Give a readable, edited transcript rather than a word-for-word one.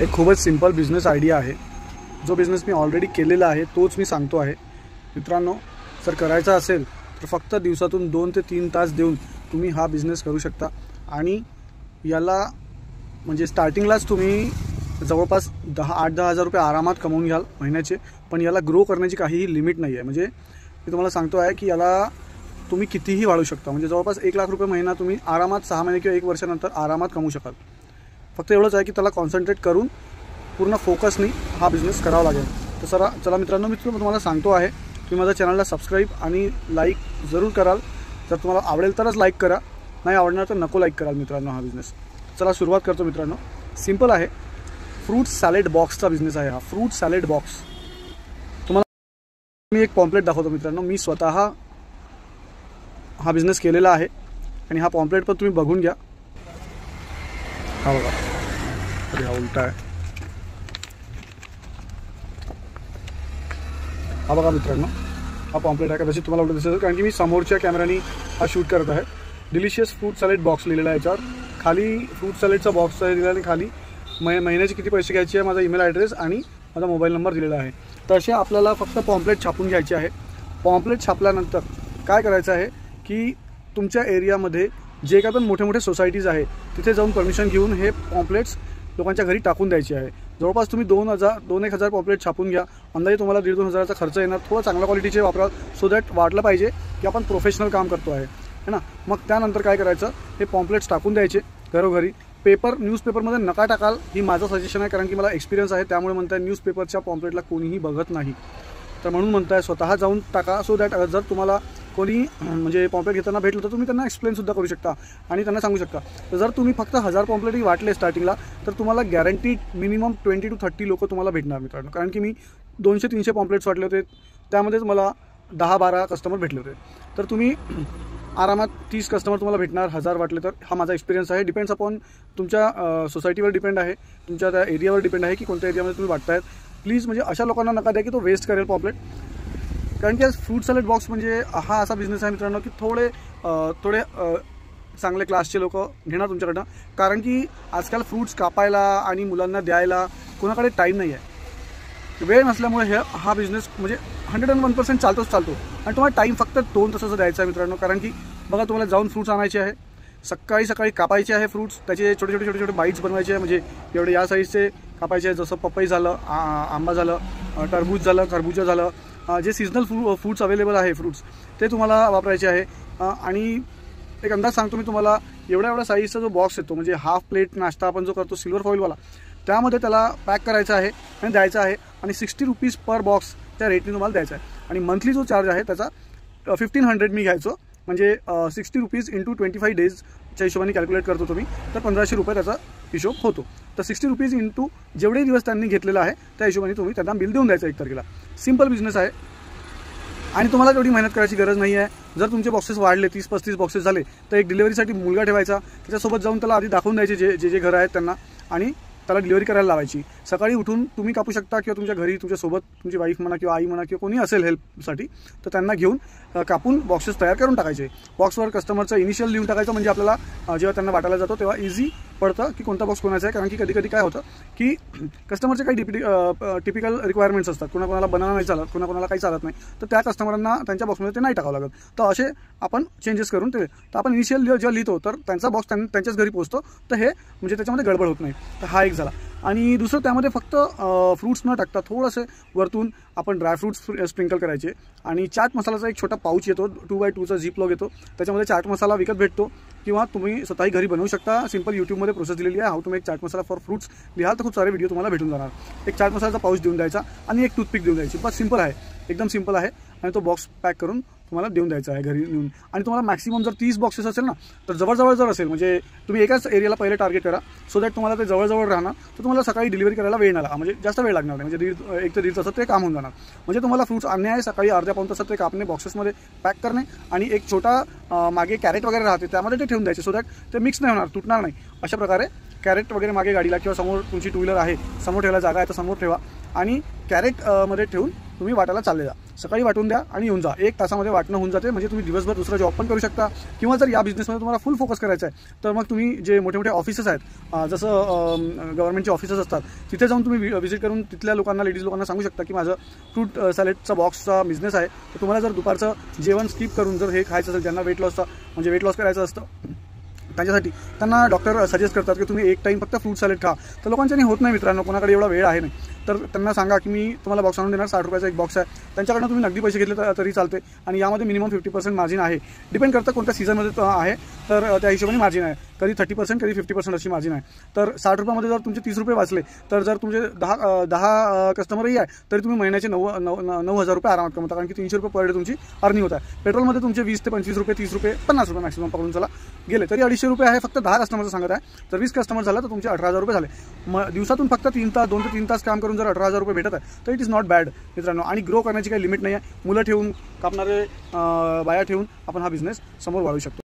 एक खूपच simple business idea आहे, जो बिझनेस मी ऑलरेडी केलेला आहे तोच मी सांगतो आहे मित्रांनो. जर करायचा असेल तर फक्त दिवसातून 2 ते 3 तास देऊन तुम्ही हा बिझनेस करू शकता. आणि याला म्हणजे स्टार्टिंगलाच तुम्ही जवळपास 8-10 हजार रुपये आरामात कमवून घ्याल महिन्याचे. पण याला ग्रो करण्याची काहीही लिमिट नाही आहे. म्हणजे मी तुम्हाला सांगतो आहे की याला तुम्ही कितीही वाढवू शकता. म्हणजे जवळपास 1 लाख रुपये महिना तुम्ही आरामात 6 महिने किंवा 1 वर्षानंतर आरामात कमवू शकाल. फक्त एवढंच आहे की त्याला कॉन्सन्ट्रेट करून पूर्ण फोकसनी हा बिझनेस करावा लागेल. तर चला मित्रांनो, मी तुम्हाला सांगतो आहे तुम्ही माझ्या चॅनलला सबस्क्राईब आणि लाईक जरूर कराल. जर तुम्हाला आवडेल तरच लाईक करा, नाही आवडणार तर नको लाईक कराल मित्रांनो हा बिझनेस. चला सुरुवात करतो मित्रांनो. सिंपल आहे, फ्रूट सॅलेड बॉक्सचा बिझनेस आहे हा. फ्रूट सॅलेड बॉक्स तुम्हाला मी एक पॉम्पलेट दाखवतो मित्रांनो. मी स्वतः हा बिझनेस केलेला आहे आणि हा पॉम्पलेट पण तुम्ही बघून घ्या. हा बघा, अरे हा उलटा आहे. हा बघा मित्रांनो, हा पॉम्पलेट आहे. कदाचित तुम्हाला उलट दिसेल कारण की मी समोरच्या कॅमेराने हा शूट करत आहे. डिलिशियस फ्रूट सॅलेड बॉक्स लिहिलेला आहे याच्यावर. खाली फ्रूट सॅलेडचा बॉक्स आहे दिलेला आणि खाली महिन्याचे किती पैसे घ्यायचे आहे, माझा ईमेल ॲड्रेस आणि माझा मोबाईल नंबर दिलेला आहे. तर असे आपल्याला फक्त पॉम्पलेट छापून घ्यायचे आहे. पॉम्पलेट छापल्यानंतर काय करायचं आहे की तुमच्या एरियामध्ये जे काय पण मोठे मोठे सोसायटीज आहे तिथे जाऊन परमिशन घेऊन हे पॉम्पलेट्स लोकांच्या घरी टाकून द्यायचे आहे. जवळपास तुम्ही 2-1 हजार पॉम्पलेट छापून घ्या. अंदाजे तुम्हाला 1.5-2 हजाराचा खर्च येणार. थोडं चांगल्या क्वालिटीचे वापरा, सो दॅट वाटलं पाहिजे की आपण प्रोफेशनल काम करतो आहे है ना. मग त्यानंतर काय करायचं, हे पॉम्पलेट्स टाकून द्यायचे घरोघरी. न्यूजपेपरमध्ये नका टाकाल, ही माझं सजेशन आहे कारण की मला एक्सपिरियन्स आहे. त्यामुळे म्हणताय न्यूजपेपरच्या पॉम्पलेटला कोणीही बघत नाही, तर म्हणून म्हणताय स्वतः जाऊन टाका. सो दॅट जर तुम्हाला कोणी म्हणजे पॉम्पलेट घेताना भेटलं तर तुम्ही त्यांना एक्सप्लेनसुद्धा करू शकता आणि त्यांना सांगू शकता. तर जर तुम्ही फक्त 1000 पॉम्पलेटही वाटले स्टार्टिंगला तर तुम्हाला गॅरंटीड मिनिमम 20 to 30 लोक तुम्हाला भेटणार मित्रांनो. कारण की मी 200-300 पॉम्पलेट्स वाटले होते, त्यामध्येच मला 10-12 कस्टमर भेटले होते. तर तुम्ही आरामात 30 कस्टमर तुम्हाला भेटणार 1000 वाटले तर. हा माझा एक्सपिरियन्स आहे. डिपेंड्स अपॉन तुमच्या सोसायटीवर डिपेंड आहे, तुमच्या त्या एरियावर डिपेंड आहे की कोणत्या एरियामध्ये तुम्ही वाटतायत. प्लीज म्हणजे अशा लोकांना नका द्या की तो वेस्ट करेल पॉम्पलेट. कारण की फ्रूट सॅलेड बॉक्स म्हणजे हा असा बिझनेस आहे मित्रांनो की थोडे चांगले क्लासचे लोक घेणार तुमच्याकडनं. कारण की आजकाल फ्रूट्स कापायला आणि मुलांना द्यायला कोणाकडे टाईम नाही आहे, वेळ नसल्यामुळे हा बिझनेस म्हणजे 101% चालतो आणि तुम्हाला टाईम फक्त 2 तासाचा द्यायचा आहे मित्रांनो. कारण की बघा, तुम्हाला जाऊन फ्रूट्स आणायचे आहे, सकाळी कापायचे आहे फ्रूट्स, त्याचे छोटे बाईट्स बनवायचे आहे. म्हणजे एवढे या साईजचे कापायचे आहे. जसं पपई झालं, आंबा झालं, टरबूज झालं, खरबूजा झालं, जे सीजनल फ्रूट्स अवेलेबल आहे फ्रूट्स ते तुम्हाला वापरायचे आहे. आणि एक अंदाज सांगतो मी तुम्हाला, एवढा साईजचा जो बॉक्स येतो म्हणजे हाफ प्लेट नाश्ता आपण जो करतो सिल्वर फॉईलवाला, त्यामध्ये त्याला पॅक करायचा आहे आणि द्यायचा आहे. आणि 60 रुपीज पर बॉक्स त्या रेटने तुम्हाला द्यायचा आहे. आणि मंथली जो चार्ज आहे त्याचा 1500 मी घ्यायचो. म्हणजे 60 रुपीज इंटू 25 डेजच्या हिशोबाने कॅल्क्युलेट करतो तुम्ही, तर 1500 रुपये त्याचा हिशोब होतो. तर 60 रुपीज इंटू जेवढे दिवस त्यांनी घेतलेला आहे त्या हिशोबाने तुम्ही त्यांना बिल देऊन द्यायचं 1 तारखेला. सिंपल बिझनेस आहे आणि तुम्हाला तेवढी मेहनत करायची गरज नाही आहे. जर तुमचे बॉक्सेस वाढले, 30-35 बॉक्सेस झाले, तर एक डिलिव्हरीसाठी मुलगा ठेवायचा, त्याच्यासोबत जाऊन त्याला आधी दाखवून द्यायचे जे घर आहेत त्यांना, आणि त्याला डिलिव्हरी करायला लावायची. सकाळी उठून तुम्ही कापू शकता किंवा तुमच्या घरी तुमच्यासोबत तुमची वाईफ म्हणा किंवा आई म्हणा किंवा कोणी असेल हेल्पसाठी, तर त्यांना घेऊन कापून बॉक्सेस तयार करून टाकायचे. बॉक्सवर कस्टमरचं इनिशियल लिहून टाकायचं. म्हणजे आपल्याला जेव्हा त्यांना वाटायला जातो तेव्हा इझी पडतं की कोणता बॉक्स कोणाचा आहे. कारण की कधी काय होतं की कस्टमरचे काही टिपिकल रिक्वायरमेंट्स असतात. कोणाला बनाना नाही चालत, कोणाला काही चालत नाही, तर त्या कस्टमरांना त्यांच्या बॉक्समध्ये ते नाही टाकावं लागत. तर असे आपण चेंजेस करून ते, तर आपण इनिशियल जेव्हा लिहितो तर त्यांचा बॉक्स त्यांच्याच घरी पोहोचतो. तर हे म्हणजे त्याच्यामध्ये गडबड होत नाही. तर हा एक झाला. आणि दुसरं, त्यामध्ये फक्त फ्रूट्स न टाकता थोडंसं वरतून आपण ड्रायफ्रूट्स स्प्रिंकल करायचे. आणि चाट मसालाचा एक छोटा पाऊच येतो, 2x2चा झिप लॉक येतो, त्याच्यामध्ये चाट मसाला विकत भेटतो किंवा तुम्ही स्वतःही घरी बनवू शकता. सिंपल यूट्यूबमध्ये प्रोसेस दिलेली आहे, how to make chaat masala for fruits. लिहाल तर खूप सारे व्हिडिओ तुम्हाला भेटून जाणार. एक चाट मसाल्याचा पाऊच देऊन द्यायचा आणि एक टूथपिक देऊन द्यायची. बस सिंपल आहे, एकदम सिंपल आहे. आणि तो बॉक्स पॅक करून तुम्हाला देऊन द्यायचा आहे घरी नेऊन. आणि तुम्हाला मॅक्सिमम जर 30 बॉक्सेस असेल ना, तर जवळजवळ जर असेल म्हणजे तुम्ही एकाच एरियाला पहिले टार्गेट करा, सो दॅट तुम्हाला ते जवळजवळ राहणार. तर तुम्हाला सकाळी डिलिव्हरी करायला वेळ नाही, म्हणजे जास्त वेळ लागणार नाही. म्हणजे 1 ते 1.5 तासात ते काम होऊन जाणार. म्हणजे तुम्हाला फ्रूट्स आणणे आहे, सकाळी अर्ध्या-पाऊण तासात ते कापणे, बॉक्सेसमध्ये पॅक करणे, आणि एक छोटा मागे कॅरेट वगैरे राहते त्यामध्ये ते ठेवून द्यायचे. सो दॅट ते मिक्स नाही होणार, तुटणार नाही. अशा प्रकारे कॅरेट वगैरे मागे गाडीला किंवा समोर तुमची 2 व्हीलर आहे, समोर ठेवायला जागा आहे तर समोर ठेवा आणि कॅरेट मध्ये ठेवून तुम्ही वाटायला चालले जा. सकाळी वाटून द्या आणि येऊन जा. 1 तासामध्ये वाटणं होऊन जाते. म्हणजे तुम्ही दिवसभर दुसरा जॉब पण करू शकता. किंवा जर या बिझनेसमध्ये तुम्हाला फुल फोकस करायचा आहे तर मग तुम्ही जे मोठे मोठे ऑफिसेस आहेत, जसं गव्हर्नमेंटचे ऑफिसेस असतात, तिथे जाऊन तुम्ही व्हिजिट करून तिथल्या लोकांना, लेडीज लोकांना सांगू शकता की माझं फ्रूट सॅलेडचा बॉक्सचा बिझनेस आहे. तर तुम्हाला जर दुपारचं जेवण स्किप करून जर हे खायचं असेल, ज्यांना वेट लॉस करायचं असतं त्यांच्यासाठी, त्यांना डॉक्टर सजेस्ट करतात की तुम्ही एक टाईम फक्त फ्रूट सॅलेड खा. तर लोकांच्यानी होत नाही मित्रांनो, कोणाकडे एवढा वेळ आहे नाही. तर त्यांना सांगा की मी तुम्हाला बॉक्स आणून देणार, 60 रुपयाचा एक बॉक्स आहे. त्यांच्याकडनं तुम्ही नगदी पैसे घेतले तरी चालते. आणि यामध्ये मिनिमम 50% मार्जिन आहे. डिपेंड करतं कोणत्या सीझनमध्ये आहे, तर त्या हिशोबाने मार्जिन आहे. कधी 30%, कधी 50% अशी मार्जिन आहे. तर 60 रुपयामध्ये जर तुमचे 30 रुपये वाचले, तर जर तुमचे 10 कस्टमरही आहे तरी तुम्ही महिन्याचे 9,000 रुपये आरामात कमवता. कारण की 300 रुपये पर डे तुमची अर्निंग होत आहे. पेट्रोलमध्ये तुमचे 20 ते 25 रुपये, 30 रुपये, 50 रुपये मॅक्सिमम पकडून चला गेले तरी 250 रुपये आहे. फक्त 10 कस्टमरचं सांगत आहे. जर 20 कस्टमर झाला तर तुमचे 18,000 रुपये झाले. दिवसातून फक्त 2 ते 3 तास काम करून जर 18,000 रुपये भेटत आहे तर इट इज नॉट बॅड मित्रांनो. आणि ग्रो करण्याची काही लिमिट नाही आहे. मुलं ठेवून, कापणारे बाया ठेवून आपण हा बिझनेस समोर वाढवू शकतो.